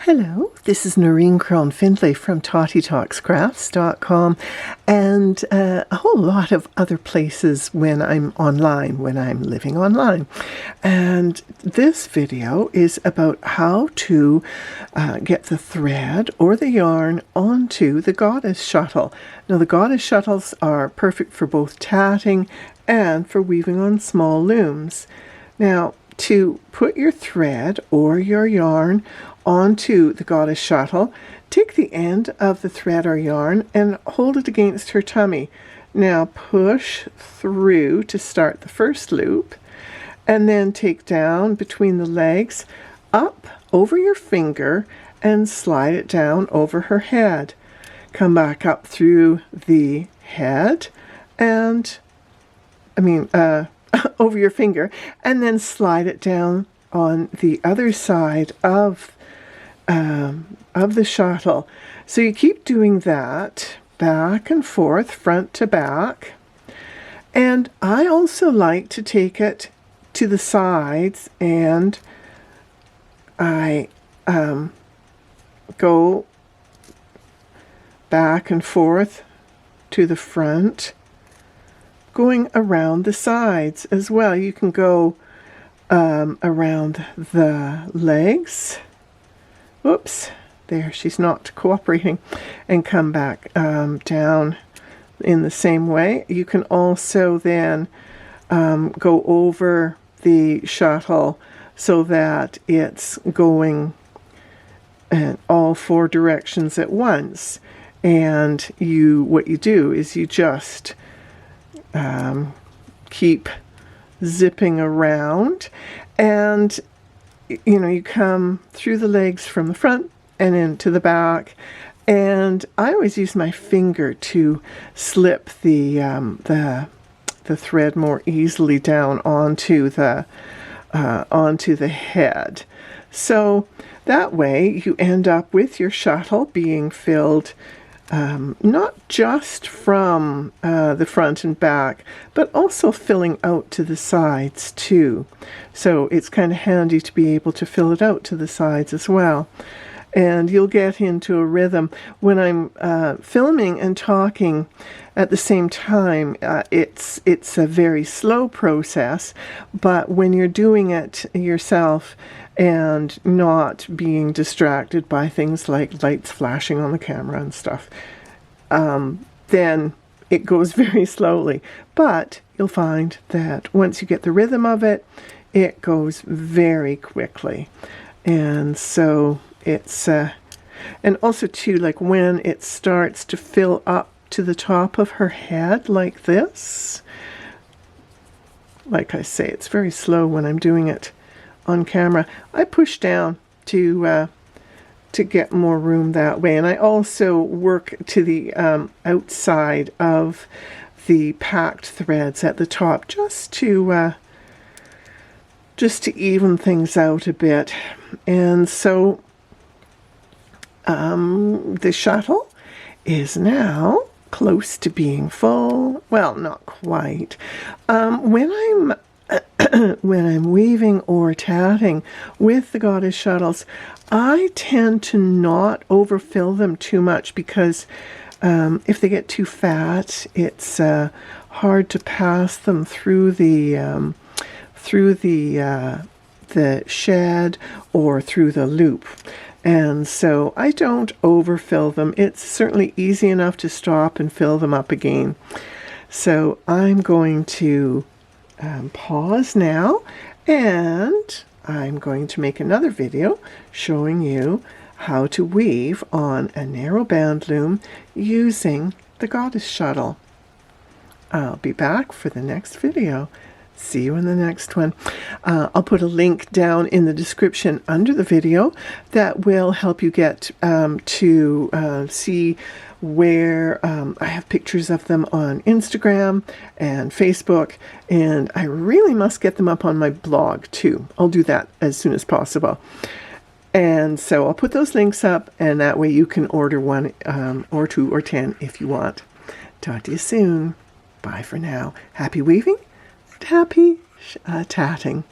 Hello, this is Noreen Crone-Findlay from TottyTalksCrafts.com and a whole lot of other places when I'm online, when I'm living online. And this video is about how to get the thread or the yarn onto the goddess shuttle. Now the goddess shuttles are perfect for both tatting and for weaving on small looms. Now to put your thread or your yarn onto the goddess shuttle, take the end of the thread or yarn and hold it against her tummy. Now push through to start the first loop and then take down between the legs, up over your finger and slide it down over her head. Come back up through the head and over your finger and then slide it down on the other side of the shuttle. So you keep doing that back and forth, front to back. And I also like to take it to the sides and I go back and forth to the front, going around the sides as well. You can go around the legs. Oops, there, she's not cooperating, and come back down in the same way. You can also then go over the shuttle so that it's going in all four directions at once. And what you do is you just keep zipping around, and you come through the legs from the front and into the back, and I always use my finger to slip the thread more easily down onto the head. So that way you end up with your shuttle being filled not just from the front and back, but also filling out to the sides too. So it's kind of handy to be able to fill it out to the sides as well. And you'll get into a rhythm. When I'm filming and talking at the same time, it's a very slow process, but when you're doing it yourself and not being distracted by things like lights flashing on the camera and stuff, then it goes very slowly. But you'll find that once you get the rhythm of it, it goes very quickly. And so it's, and also too, like when it starts to fill up to the top of her head like this, like I say, it's very slow when I'm doing it on camera. I push down to get more room that way, and I also work to the outside of the packed threads at the top, just to even things out a bit. And so the shuttle is now close to being full. Well, not quite. When I'm weaving or tatting with the goddess shuttles, I tend to not overfill them too much, because if they get too fat, it's hard to pass them through the shed or through the loop. And so I don't overfill them. It's certainly easy enough to stop and fill them up again. So I'm going to pause now, and I'm going to make another video showing you how to weave on a narrow band loom using the goddess shuttle. I'll be back for the next video. See you in the next one. I'll put a link down in the description under the video that will help you get to see where I have pictures of them on Instagram and Facebook, and I really must get them up on my blog too. I'll do that as soon as possible. And so I'll put those links up, and that way you can order one or 2 or 10 if you want. Talk to you soon. Bye for now. Happy weaving. Happy tatting.